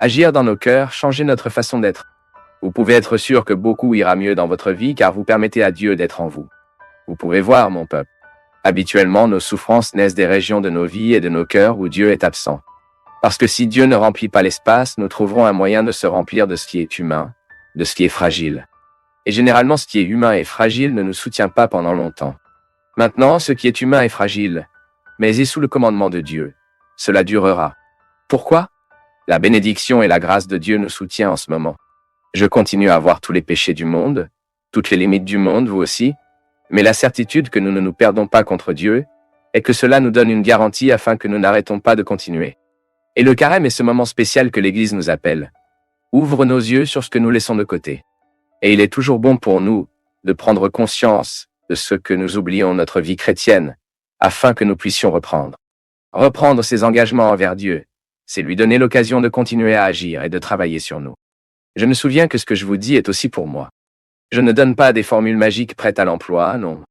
agir dans nos cœurs, changer notre façon d'être. Vous pouvez être sûr que beaucoup ira mieux dans votre vie car vous permettez à Dieu d'être en vous. Vous pouvez voir, mon peuple. Habituellement, nos souffrances naissent des régions de nos vies et de nos cœurs où Dieu est absent. Parce que si Dieu ne remplit pas l'espace, nous trouverons un moyen de se remplir de ce qui est humain, de ce qui est fragile. Et généralement, ce qui est humain et fragile ne nous soutient pas pendant longtemps. Maintenant, ce qui est humain est fragile, mais est sous le commandement de Dieu. Cela durera. Pourquoi? La bénédiction et la grâce de Dieu nous soutient en ce moment. Je continue à voir tous les péchés du monde, toutes les limites du monde, vous aussi, mais la certitude que nous ne nous perdons pas contre Dieu est que cela nous donne une garantie afin que nous n'arrêtons pas de continuer. Et le carême est ce moment spécial que l'Église nous appelle. Ouvre nos yeux sur ce que nous laissons de côté. Et il est toujours bon pour nous de prendre conscience de ce que nous oublions notre vie chrétienne, afin que nous puissions reprendre. Reprendre ses engagements envers Dieu, c'est lui donner l'occasion de continuer à agir et de travailler sur nous. Je me souviens que ce que je vous dis est aussi pour moi. Je ne donne pas des formules magiques prêtes à l'emploi, non.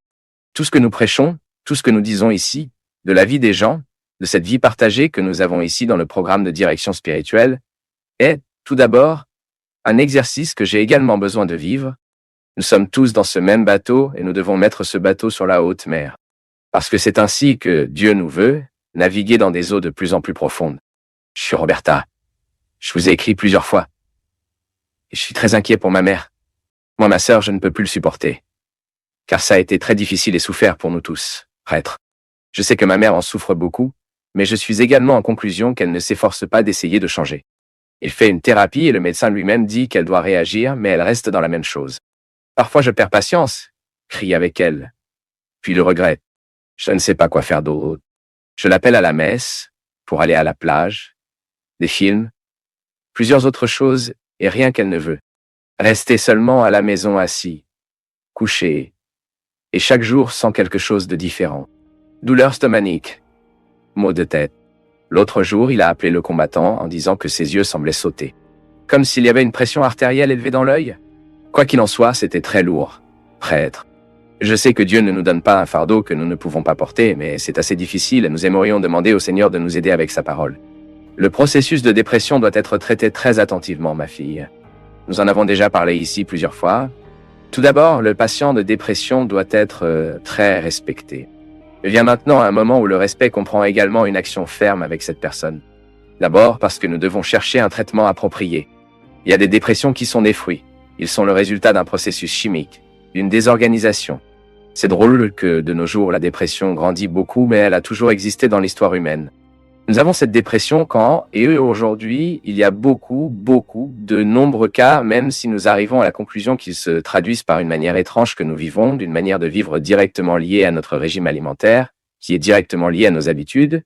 Tout ce que nous prêchons, tout ce que nous disons ici, de la vie des gens, de cette vie partagée que nous avons ici dans le programme de direction spirituelle, est, tout d'abord, un exercice que j'ai également besoin de vivre. Nous sommes tous dans ce même bateau et nous devons mettre ce bateau sur la haute mer. Parce que c'est ainsi que Dieu nous veut, naviguer dans des eaux de plus en plus profondes. Je suis Roberta. Je vous ai écrit plusieurs fois. Et je suis très inquiet pour ma mère. Moi, ma sœur, je ne peux plus le supporter. Car ça a été très difficile et souffert pour nous tous, prêtres. Je sais que ma mère en souffre beaucoup, mais je suis également en conclusion qu'elle ne s'efforce pas d'essayer de changer. Il fait une thérapie et le médecin lui-même dit qu'elle doit réagir, mais elle reste dans la même chose. Parfois, je perds patience, crie avec elle, puis le regrette. Je ne sais pas quoi faire d'autre. Je l'appelle à la messe, pour aller à la plage, des films, plusieurs autres choses, et rien qu'elle ne veut. Rester seulement à la maison assis, couché, et chaque jour sans quelque chose de différent. Douleur stomachnique, maux de tête. L'autre jour, il a appelé le combattant en disant que ses yeux semblaient sauter. Comme s'il y avait une pression artérielle élevée dans l'œil. Quoi qu'il en soit, c'était très lourd. Prêtre. Je sais que Dieu ne nous donne pas un fardeau que nous ne pouvons pas porter, mais c'est assez difficile et nous aimerions demander au Seigneur de nous aider avec sa parole. Le processus de dépression doit être traité très attentivement, ma fille. Nous en avons déjà parlé ici plusieurs fois. Tout d'abord, le patient de dépression doit être très respecté. Il vient maintenant un moment où le respect comprend également une action ferme avec cette personne. D'abord parce que nous devons chercher un traitement approprié. Il y a des dépressions qui sont des fruits. Ils sont le résultat d'un processus chimique, d'une désorganisation. C'est drôle que de nos jours la dépression grandit beaucoup, mais elle a toujours existé dans l'histoire humaine. Nous avons cette dépression quand, et aujourd'hui, il y a beaucoup de nombreux cas, même si nous arrivons à la conclusion qu'ils se traduisent par une manière étrange que nous vivons, d'une manière de vivre directement liée à notre régime alimentaire, qui est directement liée à nos habitudes.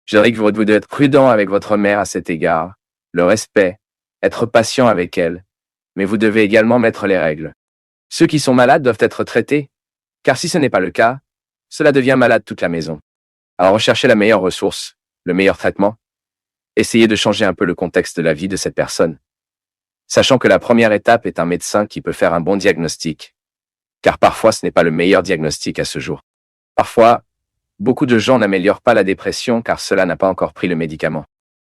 Je dirais que vous devez être prudent avec votre mère à cet égard, le respect, être patient avec elle, mais vous devez également mettre les règles. Ceux qui sont malades doivent être traités, car si ce n'est pas le cas, cela devient malade toute la maison. Alors recherchez la meilleure ressource, le meilleur traitement. Essayez de changer un peu le contexte de la vie de cette personne. Sachant que la première étape est un médecin qui peut faire un bon diagnostic. Car parfois ce n'est pas le meilleur diagnostic à ce jour. Parfois, beaucoup de gens n'améliorent pas la dépression car cela n'a pas encore pris le médicament.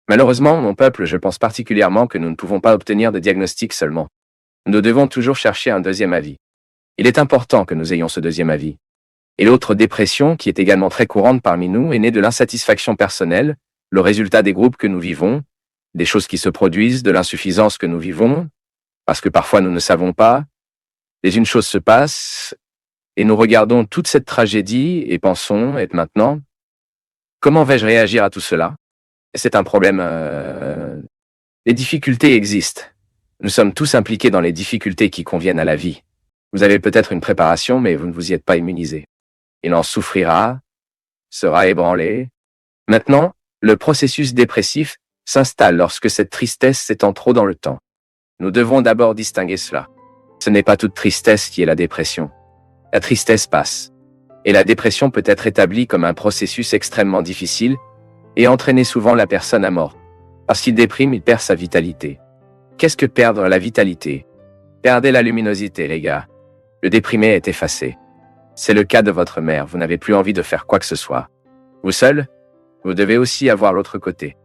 Malheureusement, mon peuple, je pense particulièrement que nous ne pouvons pas obtenir de diagnostic seulement. Nous devons toujours chercher un deuxième avis. Il est important que nous ayons ce deuxième avis. Et l'autre dépression, qui est également très courante parmi nous, est née de l'insatisfaction personnelle, le résultat des groupes que nous vivons, des choses qui se produisent, de l'insuffisance que nous vivons, parce que parfois nous ne savons pas, et une chose se passe, et nous regardons toute cette tragédie et pensons, et maintenant, comment vais-je réagir à tout cela? C'est un problème. Les difficultés existent. Nous sommes tous impliqués dans les difficultés qui conviennent à la vie. Vous avez peut-être une préparation, mais vous ne vous y êtes pas immunisé. Il en souffrira, sera ébranlé. Maintenant, le processus dépressif s'installe lorsque cette tristesse s'étend trop dans le temps. Nous devons d'abord distinguer cela. Ce n'est pas toute tristesse qui est la dépression. La tristesse passe. Et la dépression peut être établie comme un processus extrêmement difficile et entraîner souvent la personne à mort. Parce qu'il déprime, il perd sa vitalité. Qu'est-ce que perdre la vitalité? Perdez la luminosité, les gars. Le déprimé est effacé. C'est le cas de votre mère, vous n'avez plus envie de faire quoi que ce soit. Vous seul? Vous devez aussi avoir l'autre côté.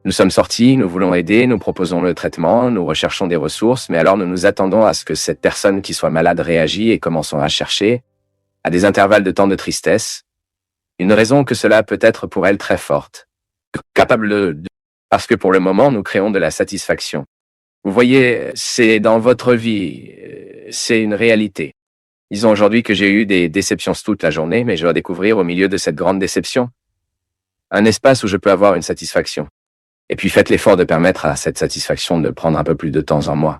Nous sommes sortis, nous voulons aider, nous proposons le traitement, nous recherchons des ressources, mais alors nous nous attendons à ce que cette personne qui soit malade réagisse et commençons à chercher, à des intervalles de temps de tristesse, une raison que cela peut être pour elle très forte, capable parce que pour le moment nous créons de la satisfaction. Vous voyez, c'est dans votre vie, c'est une réalité. Disons aujourd'hui que j'ai eu des déceptions toute la journée, mais je dois découvrir au milieu de cette grande déception un espace où je peux avoir une satisfaction. Et puis faites l'effort de permettre à cette satisfaction de prendre un peu plus de temps en moi.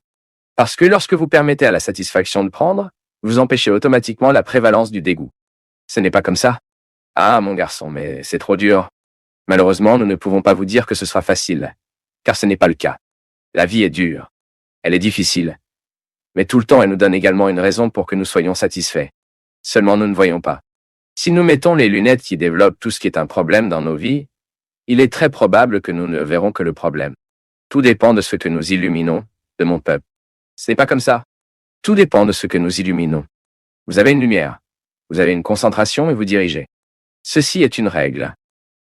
Parce que lorsque vous permettez à la satisfaction de prendre, vous empêchez automatiquement la prévalence du dégoût. Ce n'est pas comme ça. Ah, mon garçon, mais c'est trop dur. Malheureusement, nous ne pouvons pas vous dire que ce sera facile, car ce n'est pas le cas. La vie est dure. Elle est difficile. Mais tout le temps, elle nous donne également une raison pour que nous soyons satisfaits. Seulement, nous ne voyons pas. Si nous mettons les lunettes qui développent tout ce qui est un problème dans nos vies, il est très probable que nous ne verrons que le problème. Tout dépend de ce que nous illuminons, de mon peuple. Ce n'est pas comme ça. Tout dépend de ce que nous illuminons. Vous avez une lumière. Vous avez une concentration et vous dirigez. Ceci est une règle.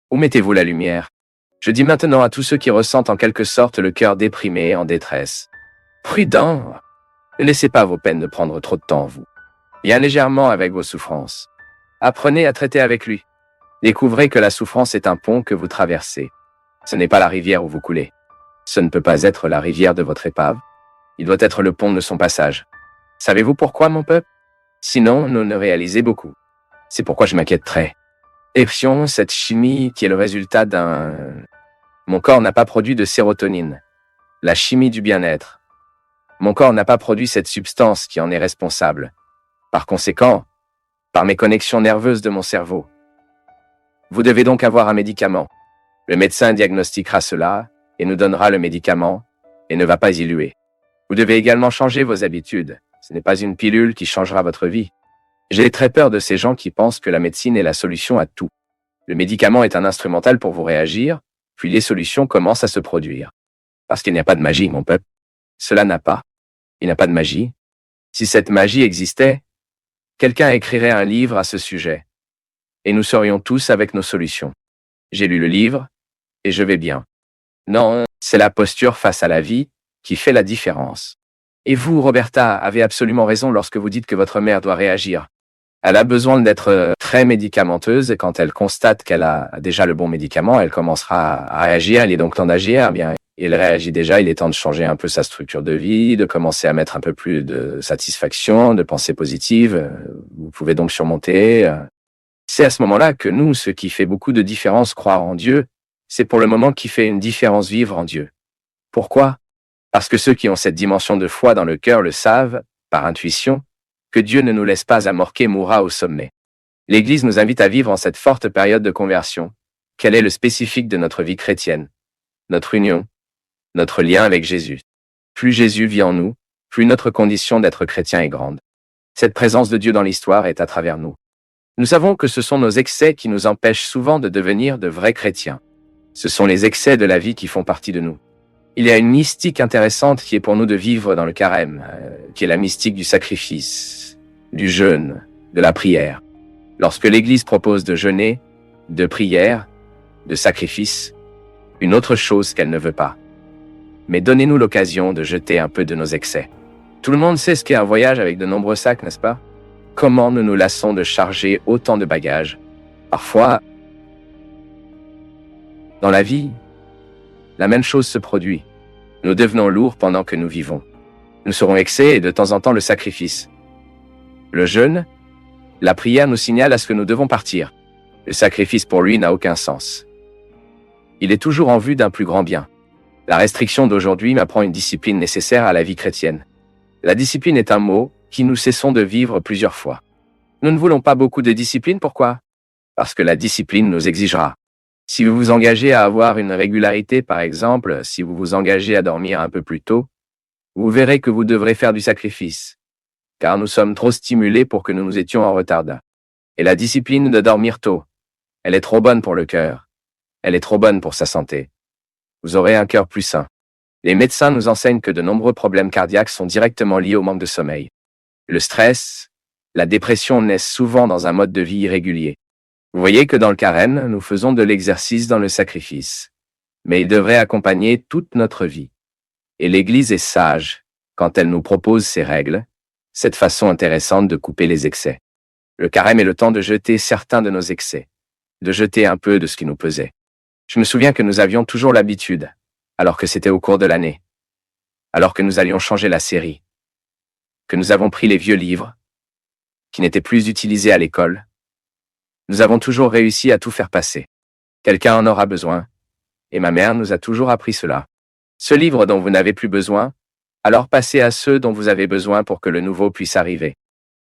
Où mettez-vous la lumière? Je dis maintenant à tous ceux qui ressentent en quelque sorte le cœur déprimé, en détresse. Prudent! Ne laissez pas vos peines de prendre trop de temps en vous. Bien légèrement avec vos souffrances. Apprenez à traiter avec lui. Découvrez que la souffrance est un pont que vous traversez. Ce n'est pas la rivière où vous coulez. Ce ne peut pas être la rivière de votre épave. Il doit être le pont de son passage. Savez-vous pourquoi, mon peuple? Sinon, nous ne réalisez beaucoup. C'est pourquoi je m'inquiète très. Épion, cette chimie qui est le résultat d'un... Mon corps n'a pas produit de sérotonine. La chimie du bien-être. Mon corps n'a pas produit cette substance qui en est responsable. Par conséquent, par mes connexions nerveuses de mon cerveau. Vous devez donc avoir un médicament. Le médecin diagnostiquera cela et nous donnera le médicament et ne va pas diluer. Vous devez également changer vos habitudes. Ce n'est pas une pilule qui changera votre vie. J'ai très peur de ces gens qui pensent que la médecine est la solution à tout. Le médicament est un instrumental pour vous réagir, puis les solutions commencent à se produire. Parce qu'il n'y a pas de magie, mon peuple. Cela n'a pas. Il n'y a pas de magie. Si cette magie existait, quelqu'un écrirait un livre à ce sujet. Et nous serions tous avec nos solutions. J'ai lu le livre, et je vais bien. Non, c'est la posture face à la vie qui fait la différence. Et vous, Roberta, avez absolument raison lorsque vous dites que votre mère doit réagir. Elle a besoin d'être très médicamenteuse et quand elle constate qu'elle a déjà le bon médicament, elle commencera à réagir. Il est donc temps d'agir. Bien, elle réagit déjà. Il est temps de changer un peu sa structure de vie, de commencer à mettre un peu plus de satisfaction, de pensée positive. Vous pouvez donc surmonter. C'est à ce moment-là que nous, ce qui fait beaucoup de différence, croire en Dieu, c'est pour le moment qui fait une différence vivre en Dieu. Pourquoi? Parce que ceux qui ont cette dimension de foi dans le cœur le savent, par intuition, que Dieu ne nous laisse pas amorquer mourra au sommet. L'Église nous invite à vivre en cette forte période de conversion. Quel est le spécifique de notre vie chrétienne? Notre union, notre lien avec Jésus. Plus Jésus vit en nous, plus notre condition d'être chrétien est grande. Cette présence de Dieu dans l'histoire est à travers nous. Nous savons que ce sont nos excès qui nous empêchent souvent de devenir de vrais chrétiens. Ce sont les excès de la vie qui font partie de nous. Il y a une mystique intéressante qui est pour nous de vivre dans le carême, qui est la mystique du sacrifice, du jeûne, de la prière. Lorsque l'Église propose de jeûner, de prière, de sacrifice, une autre chose qu'elle ne veut pas. Mais donnez-nous l'occasion de jeter un peu de nos excès. Tout le monde sait ce qu'est un voyage avec de nombreux sacs, n'est-ce pas? Comment nous nous lassons de charger autant de bagages? Parfois, dans la vie, la même chose se produit. Nous devenons lourds pendant que nous vivons. Nous serons excès et de temps en temps le sacrifice. Le jeûne, la prière nous signale à ce que nous devons partir. Le sacrifice pour lui n'a aucun sens. Il est toujours en vue d'un plus grand bien. La restriction d'aujourd'hui m'apprend une discipline nécessaire à la vie chrétienne. La discipline est un mot qui nous cessons de vivre plusieurs fois. Nous ne voulons pas beaucoup de discipline, pourquoi? Parce que la discipline nous exigera. Si vous vous engagez à avoir une régularité, par exemple, si vous vous engagez à dormir un peu plus tôt, vous verrez que vous devrez faire du sacrifice, car nous sommes trop stimulés pour que nous nous étions en retard. Et la discipline de dormir tôt, elle est trop bonne pour le cœur, elle est trop bonne pour sa santé. Vous aurez un cœur plus sain. Les médecins nous enseignent que de nombreux problèmes cardiaques sont directement liés au manque de sommeil. Le stress, la dépression naissent souvent dans un mode de vie irrégulier. Vous voyez que dans le carême, nous faisons de l'exercice dans le sacrifice. mais il devrait accompagner toute notre vie. Et l'Église est sage quand elle nous propose ces règles, cette façon intéressante de couper les excès. Le carême est le temps de jeter certains de nos excès, de jeter un peu de ce qui nous pesait. Je me souviens que nous avions toujours l'habitude, alors que c'était au cours de l'année, alors que nous allions changer la série, que nous avons pris les vieux livres, qui n'étaient plus utilisés à l'école. Nous avons toujours réussi à tout faire passer. Quelqu'un en aura besoin, et ma mère nous a toujours appris cela. Ce livre dont vous n'avez plus besoin, alors passez à ceux dont vous avez besoin pour que le nouveau puisse arriver.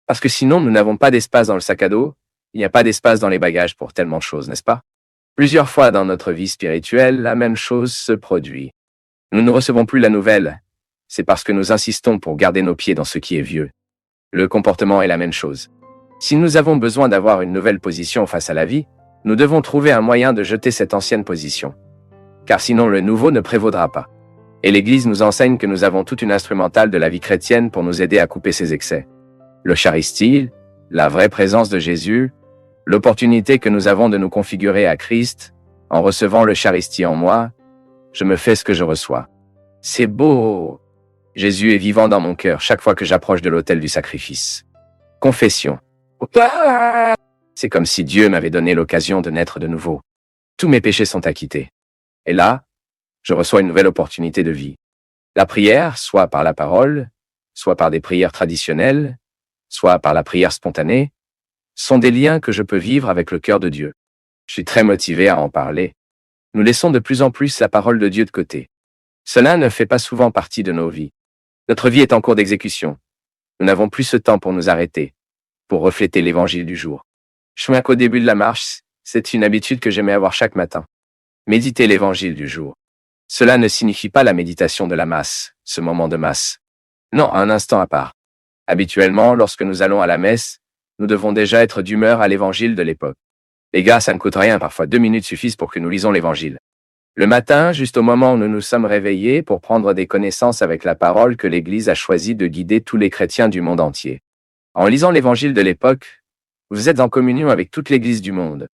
Parce que sinon, nous n'avons pas d'espace dans le sac à dos, il n'y a pas d'espace dans les bagages pour tellement de choses, n'est-ce pas? Plusieurs fois dans notre vie spirituelle, la même chose se produit. Nous ne recevons plus la nouvelle. C'est parce que nous insistons pour garder nos pieds dans ce qui est vieux. Le comportement est la même chose. Si nous avons besoin d'avoir une nouvelle position face à la vie, nous devons trouver un moyen de jeter cette ancienne position. Car sinon le nouveau ne prévaudra pas. Et l'Église nous enseigne que nous avons toute une instrumentale de la vie chrétienne pour nous aider à couper ces excès. L'Eucharistie, la vraie présence de Jésus, l'opportunité que nous avons de nous configurer à Christ, en recevant l'Eucharistie en moi, je me fais ce que je reçois. C'est beau! Jésus est vivant dans mon cœur chaque fois que j'approche de l'autel du sacrifice. Confession. C'est comme si Dieu m'avait donné l'occasion de naître de nouveau. Tous mes péchés sont acquittés. Et là, je reçois une nouvelle opportunité de vie. La prière, soit par la parole, soit par des prières traditionnelles, soit par la prière spontanée, sont des liens que je peux vivre avec le cœur de Dieu. Je suis très motivé à en parler. Nous laissons de plus en plus la parole de Dieu de côté. Cela ne fait pas souvent partie de nos vies. Notre vie est en cours d'exécution. Nous n'avons plus ce temps pour nous arrêter, pour refléter l'évangile du jour. Je souviens qu'au début de la marche, c'est une habitude que j'aimais avoir chaque matin. Méditer l'évangile du jour. Cela ne signifie pas la méditation de la masse, ce moment de masse. Non, un instant à part. Habituellement, lorsque nous allons à la messe, nous devons déjà être d'humeur à l'évangile de l'époque. Les gars, ça ne coûte rien, parfois 2 minutes suffisent pour que nous lisons l'évangile. Le matin, juste au moment où nous nous sommes réveillés pour prendre des connaissances avec la parole que l'Église a choisi de guider tous les chrétiens du monde entier. En lisant l'évangile de l'époque, vous êtes en communion avec toute l'Église du monde.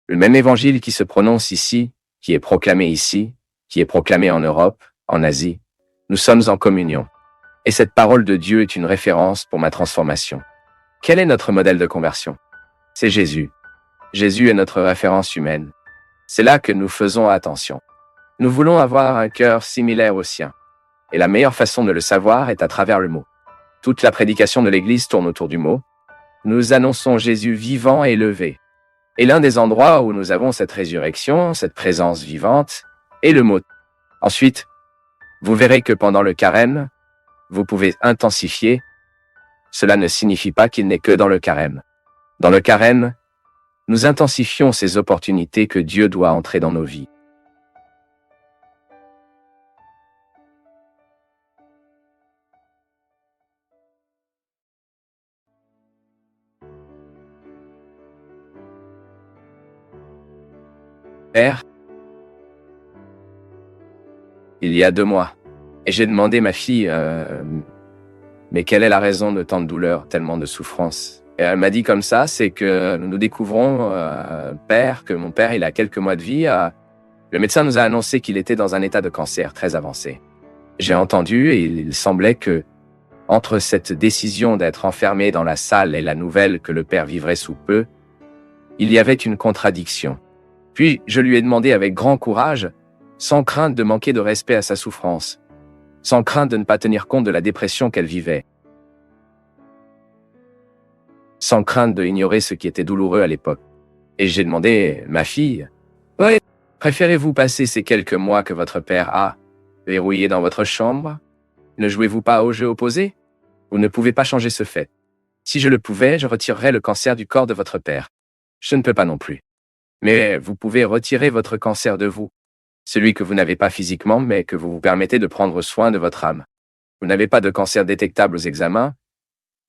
Le même évangile qui se prononce ici, qui est proclamé ici, qui est proclamé en Europe, en Asie, nous sommes en communion. Et cette parole de Dieu est une référence pour ma transformation. Quel est notre modèle de conversion? C'est Jésus. Jésus est notre référence humaine. C'est là que nous faisons attention. Nous voulons avoir un cœur similaire au sien. Et la meilleure façon de le savoir est à travers le mot. Toute la prédication de l'Église tourne autour du mot. Nous annonçons Jésus vivant et levé. Et l'un des endroits où nous avons cette résurrection, cette présence vivante, est le mot. Ensuite, vous verrez que pendant le carême, vous pouvez intensifier. Cela ne signifie pas qu'il n'est que dans le carême. Dans le carême, nous intensifions ces opportunités que Dieu doit entrer dans nos vies. Père, il y a 2 mois, et j'ai demandé à ma fille, mais quelle est la raison de tant de douleur, tellement de souffrance? Et elle m'a dit comme ça, c'est que nous découvrons, Père, que mon père, il a quelques mois de vie. Le médecin nous a annoncé qu'il était dans un état de cancer très avancé. J'ai entendu et il semblait que, entre cette décision d'être enfermé dans la salle et la nouvelle que le père vivrait sous peu, il y avait une contradiction. Puis je lui ai demandé avec grand courage, sans crainte de manquer de respect à sa souffrance, sans crainte de ne pas tenir compte de la dépression qu'elle vivait, sans crainte de ignorer ce qui était douloureux à l'époque. Et j'ai demandé, ma fille, ouais, préférez-vous passer ces quelques mois que votre père a verrouillé dans votre chambre? Ne jouez-vous pas au jeu opposé? Vous ne pouvez pas changer ce fait. Si je le pouvais, je retirerais le cancer du corps de votre père. Je ne peux pas non plus. Mais vous pouvez retirer votre cancer de vous. Celui que vous n'avez pas physiquement, mais que vous vous permettez de prendre soin de votre âme. Vous n'avez pas de cancer détectable aux examens,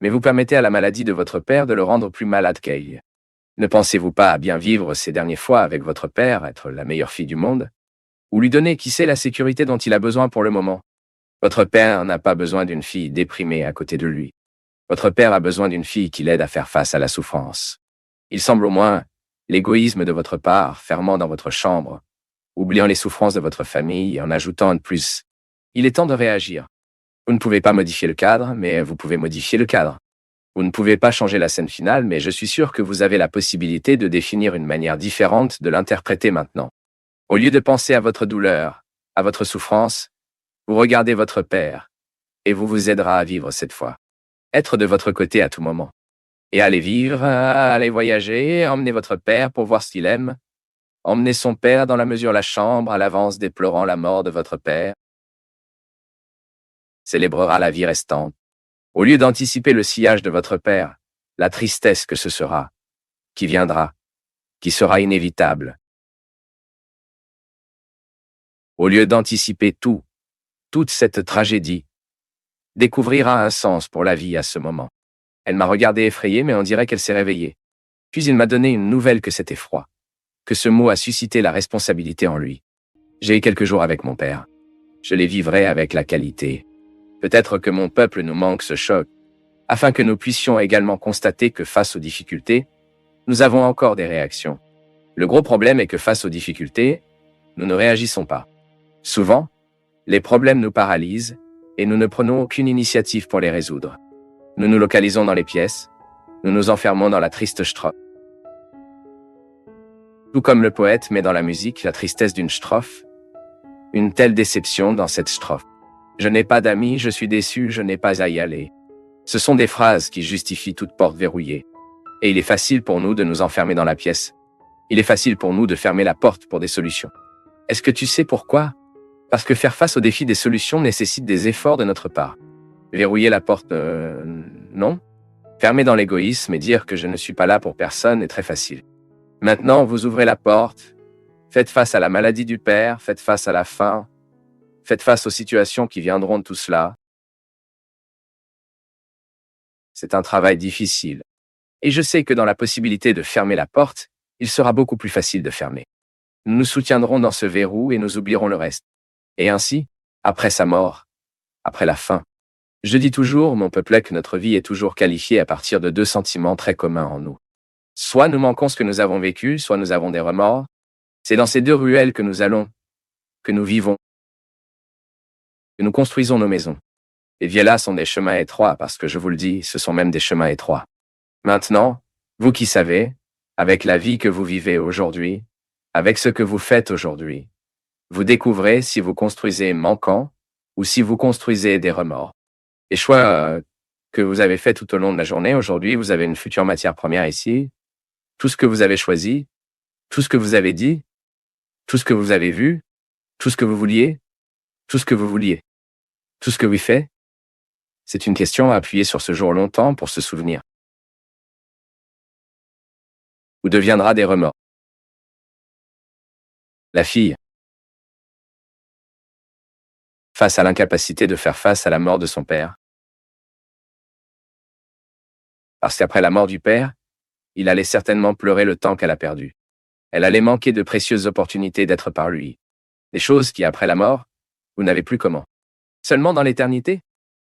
mais vous permettez à la maladie de votre père de le rendre plus malade qu'elle. Ne pensez-vous pas à bien vivre ces derniers fois avec votre père, être la meilleure fille du monde? Ou lui donner, qui sait, la sécurité dont il a besoin pour le moment? Votre père n'a pas besoin d'une fille déprimée à côté de lui. Votre père a besoin d'une fille qui l'aide à faire face à la souffrance. Il semble au moins l'égoïsme de votre part fermant dans votre chambre, oubliant les souffrances de votre famille et en ajoutant un de plus. Il est temps de réagir. Vous ne pouvez pas modifier le cadre, mais vous pouvez modifier le cadre. Vous ne pouvez pas changer la scène finale, mais je suis sûr que vous avez la possibilité de définir une manière différente de l'interpréter maintenant. Au lieu de penser à votre douleur, à votre souffrance, vous regardez votre Père, et vous aidera à vivre cette fois. Être de votre côté à tout moment. Et allez vivre, allez voyager, emmenez votre Père pour voir ce qu'il aime. Emmenez son Père dans la mesure la chambre à l'avance déplorant la mort de votre Père. Célébrera la vie restante. Au lieu d'anticiper le sillage de votre Père, la tristesse que ce sera, qui viendra, qui sera inévitable. Au lieu d'anticiper toute cette tragédie, découvrira un sens pour la vie à ce moment. Elle m'a regardé effrayée, mais on dirait qu'elle s'est réveillée. Puis il m'a donné une nouvelle que c'était froid, que ce mot a suscité la responsabilité en lui. J'ai eu quelques jours avec mon Père. Je les vivrai avec la qualité. Peut-être que mon peuple nous manque ce choc, afin que nous puissions également constater que face aux difficultés, nous avons encore des réactions. Le gros problème est que face aux difficultés, nous ne réagissons pas. Souvent, les problèmes nous paralysent et nous ne prenons aucune initiative pour les résoudre. Nous nous localisons dans les pièces, nous nous enfermons dans la triste strophe. Tout comme le poète met dans la musique la tristesse d'une strophe, une telle déception dans cette strophe. Je n'ai pas d'amis, je suis déçu, je n'ai pas à y aller. Ce sont des phrases qui justifient toute porte verrouillée. Et il est facile pour nous de nous enfermer dans la pièce. Il est facile pour nous de fermer la porte pour des solutions. Est-ce que tu sais pourquoi? Parce que faire face aux défis des solutions nécessite des efforts de notre part. Verrouiller la porte, non. Fermer dans l'égoïsme et dire que je ne suis pas là pour personne est très facile. Maintenant, vous ouvrez la porte, faites face à la maladie du père, faites face à la faim, faites face aux situations qui viendront de tout cela. C'est un travail difficile. Et je sais que dans la possibilité de fermer la porte, il sera beaucoup plus facile de fermer. Nous nous soutiendrons dans ce verrou et nous oublierons le reste. Et ainsi, après sa mort, après la fin. Je dis toujours, mon peuple, que notre vie est toujours qualifiée à partir de deux sentiments très communs en nous. Soit nous manquons ce que nous avons vécu, soit nous avons des remords. C'est dans ces deux ruelles que nous allons, que nous vivons, que nous construisons nos maisons. Les vielas sont des chemins étroits parce que je vous le dis, ce sont même des chemins étroits. Maintenant, vous qui savez, avec la vie que vous vivez aujourd'hui, avec ce que vous faites aujourd'hui, vous découvrez si vous construisez manquant ou si vous construisez des remords. Les choix que vous avez faits tout au long de la journée, aujourd'hui, vous avez une future matière première ici. Tout ce que vous avez choisi, tout ce que vous avez dit, tout ce que vous avez vu, tout ce que vous vouliez, tout ce que vous vouliez, tout ce que vous faites, c'est une question à appuyer sur ce jour longtemps pour se souvenir. Ou deviendra des remords. La fille, face à l'incapacité de faire face à la mort de son père. Parce qu'après la mort du père, il allait certainement pleurer le temps qu'elle a perdu. Elle allait manquer de précieuses opportunités d'être par lui. Des choses qui, après la mort, vous n'avez plus comment. Seulement dans l'éternité?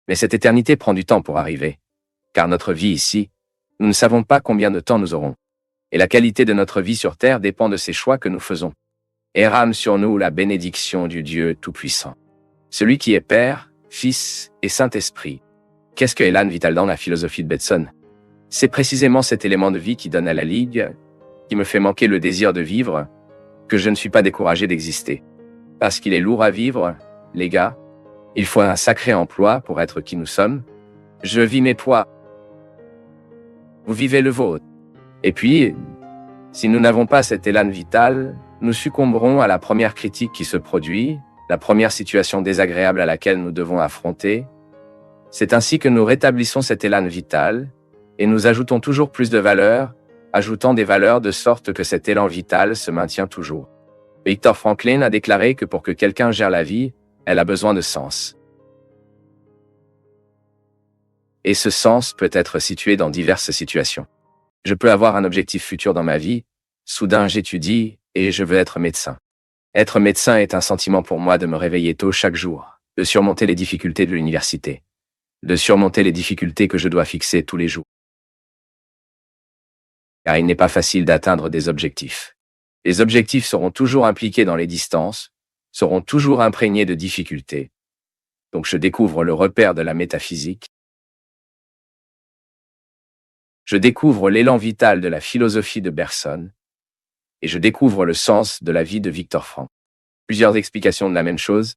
Mais cette éternité prend du temps pour arriver. Car notre vie ici, nous ne savons pas combien de temps nous aurons. Et la qualité de notre vie sur terre dépend de ces choix que nous faisons. Et rame sur nous la bénédiction du Dieu Tout-Puissant. Celui qui est Père, Fils et Saint-Esprit. Qu'est-ce que Élan Vital dans la philosophie de Bateson? C'est précisément cet élément de vie qui donne à la Ligue, qui me fait manquer le désir de vivre, que je ne suis pas découragé d'exister. Parce qu'il est lourd à vivre, les gars. Il faut un sacré emploi pour être qui nous sommes. Je vis mes poids. Vous vivez le vôtre. Et puis, si nous n'avons pas cet élan vital, nous succomberons à la première critique qui se produit, la première situation désagréable à laquelle nous devons affronter. C'est ainsi que nous rétablissons cet élan vital, et nous ajoutons toujours plus de valeurs, ajoutant des valeurs de sorte que cet élan vital se maintient toujours. Viktor Franklin a déclaré que pour que quelqu'un gère la vie, elle a besoin de sens. Et ce sens peut être situé dans diverses situations. Je peux avoir un objectif futur dans ma vie, soudain j'étudie et je veux être médecin. Être médecin est un sentiment pour moi de me réveiller tôt chaque jour, de surmonter les difficultés de l'université, de surmonter les difficultés que je dois fixer tous les jours. Car il n'est pas facile d'atteindre des objectifs. Les objectifs seront toujours impliqués dans les distances, seront toujours imprégnés de difficultés. Donc je découvre le repère de la métaphysique. Je découvre l'élan vital de la philosophie de Bergson. Et je découvre le sens de la vie de Victor Frank. Plusieurs explications de la même chose.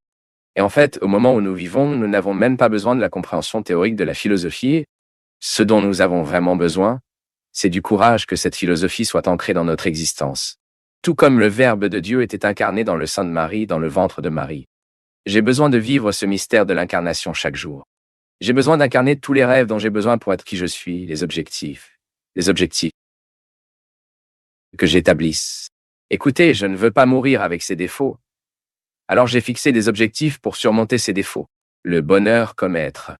Et en fait, au moment où nous vivons, nous n'avons même pas besoin de la compréhension théorique de la philosophie. Ce dont nous avons vraiment besoin, c'est du courage que cette philosophie soit ancrée dans notre existence. Tout comme le Verbe de Dieu était incarné dans le sein de Marie, dans le ventre de Marie. J'ai besoin de vivre ce mystère de l'incarnation chaque jour. J'ai besoin d'incarner tous les rêves dont j'ai besoin pour être qui je suis, les objectifs que j'établisse. Écoutez, je ne veux pas mourir avec ces défauts. Alors j'ai fixé des objectifs pour surmonter ces défauts. Le bonheur comme être.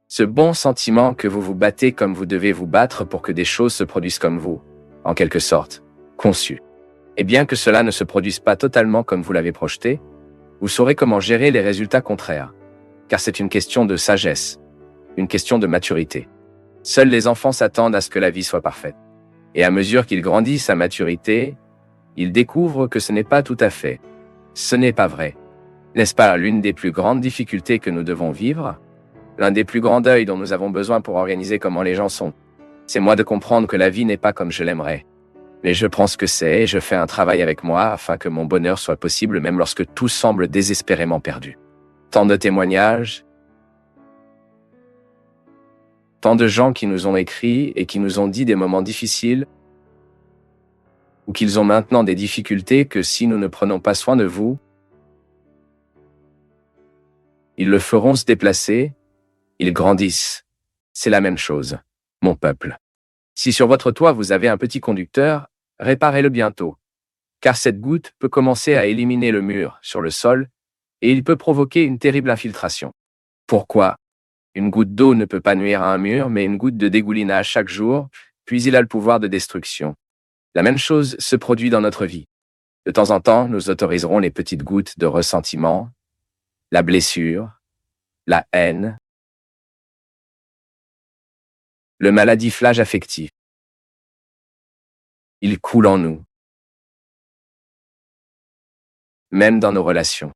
Ce bon sentiment que vous vous battez comme vous devez vous battre pour que des choses se produisent comme vous, en quelque sorte, conçues. Et bien que cela ne se produise pas totalement comme vous l'avez projeté, vous saurez comment gérer les résultats contraires. Car c'est une question de sagesse, une question de maturité. Seuls les enfants s'attendent à ce que la vie soit parfaite. Et à mesure qu'ils grandissent à maturité, ils découvrent que ce n'est pas tout à fait. Ce n'est pas vrai. N'est-ce pas l'une des plus grandes difficultés que nous devons vivre? L'un des plus grands deuils dont nous avons besoin pour organiser comment les gens sont. C'est moi de comprendre que la vie n'est pas comme je l'aimerais. Mais je prends ce que c'est et je fais un travail avec moi afin que mon bonheur soit possible même lorsque tout semble désespérément perdu. Tant de témoignages, tant de gens qui nous ont écrit et qui nous ont dit des moments difficiles ou qu'ils ont maintenant des difficultés que si nous ne prenons pas soin de vous, ils le feront se déplacer, ils grandissent. C'est la même chose, mon peuple. Si sur votre toit vous avez un petit conducteur, réparez-le bientôt, car cette goutte peut commencer à éliminer le mur sur le sol et il peut provoquer une terrible infiltration. Pourquoi? Une goutte d'eau ne peut pas nuire à un mur, mais une goutte de dégoulinage chaque jour, puis il a le pouvoir de destruction. La même chose se produit dans notre vie. De temps en temps, nous autoriserons les petites gouttes de ressentiment, la blessure, la haine, le maladiflage affectif. Il coule en nous, même dans nos relations.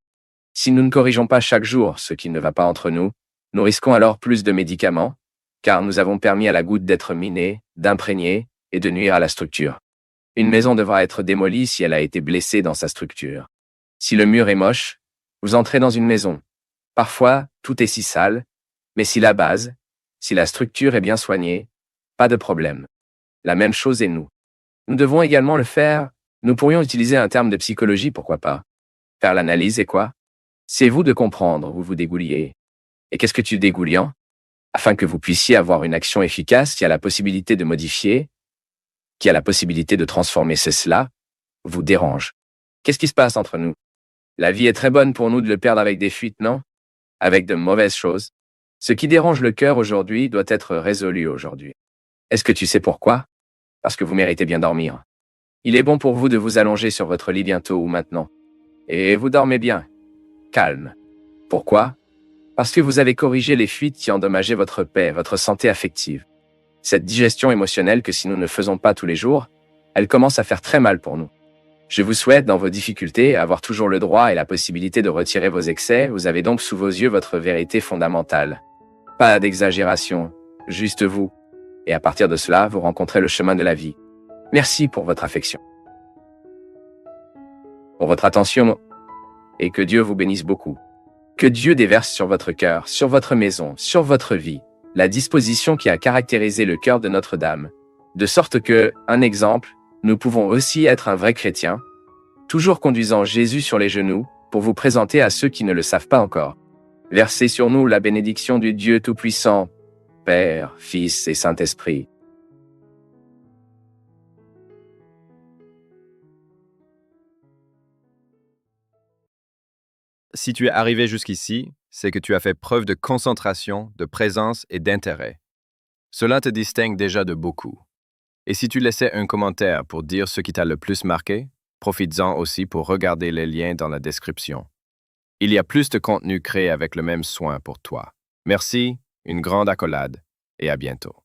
Si nous ne corrigeons pas chaque jour ce qui ne va pas entre nous, nous risquons alors plus de médicaments, car nous avons permis à la goutte d'être minée, d'imprégner et de nuire à la structure. Une maison devra être démolie si elle a été blessée dans sa structure. Si le mur est moche, vous entrez dans une maison. Parfois, tout est si sale, mais si la base, si la structure est bien soignée, pas de problème. La même chose est nous. Nous devons également le faire. Nous pourrions utiliser un terme de psychologie, pourquoi pas. Faire l'analyse et quoi? C'est vous de comprendre où vous dégouliez. Et qu'est-ce que tu dégouliant? Afin que vous puissiez avoir une action efficace qui a la possibilité de modifier, qui a la possibilité de transformer cela, vous dérange. Qu'est-ce qui se passe entre nous? La vie est très bonne pour nous de le perdre avec des fuites, non? Avec de mauvaises choses. Ce qui dérange le cœur aujourd'hui doit être résolu aujourd'hui. Est-ce que tu sais pourquoi? Parce que vous méritez bien dormir. Il est bon pour vous de vous allonger sur votre lit bientôt ou maintenant. Et vous dormez bien. Calme. Pourquoi? Parce que vous avez corrigé les fuites qui endommageaient votre paix, votre santé affective. Cette digestion émotionnelle que si nous ne faisons pas tous les jours, elle commence à faire très mal pour nous. Je vous souhaite, dans vos difficultés, avoir toujours le droit et la possibilité de retirer vos excès. Vous avez donc sous vos yeux votre vérité fondamentale. Pas d'exagération, juste vous. Et à partir de cela, vous rencontrez le chemin de la vie. Merci pour votre affection, pour votre attention, et que Dieu vous bénisse beaucoup. Que Dieu déverse sur votre cœur, sur votre maison, sur votre vie, la disposition qui a caractérisé le cœur de Notre-Dame, de sorte que, un exemple, nous pouvons aussi être un vrai chrétien, toujours conduisant Jésus sur les genoux, pour vous présenter à ceux qui ne le savent pas encore. Versez sur nous la bénédiction du Dieu Tout-Puissant, Père, Fils et Saint-Esprit. Si tu es arrivé jusqu'ici, c'est que tu as fait preuve de concentration, de présence et d'intérêt. Cela te distingue déjà de beaucoup. Et si tu laissais un commentaire pour dire ce qui t'a le plus marqué, profites-en aussi pour regarder les liens dans la description. Il y a plus de contenu créé avec le même soin pour toi. Merci, une grande accolade et à bientôt.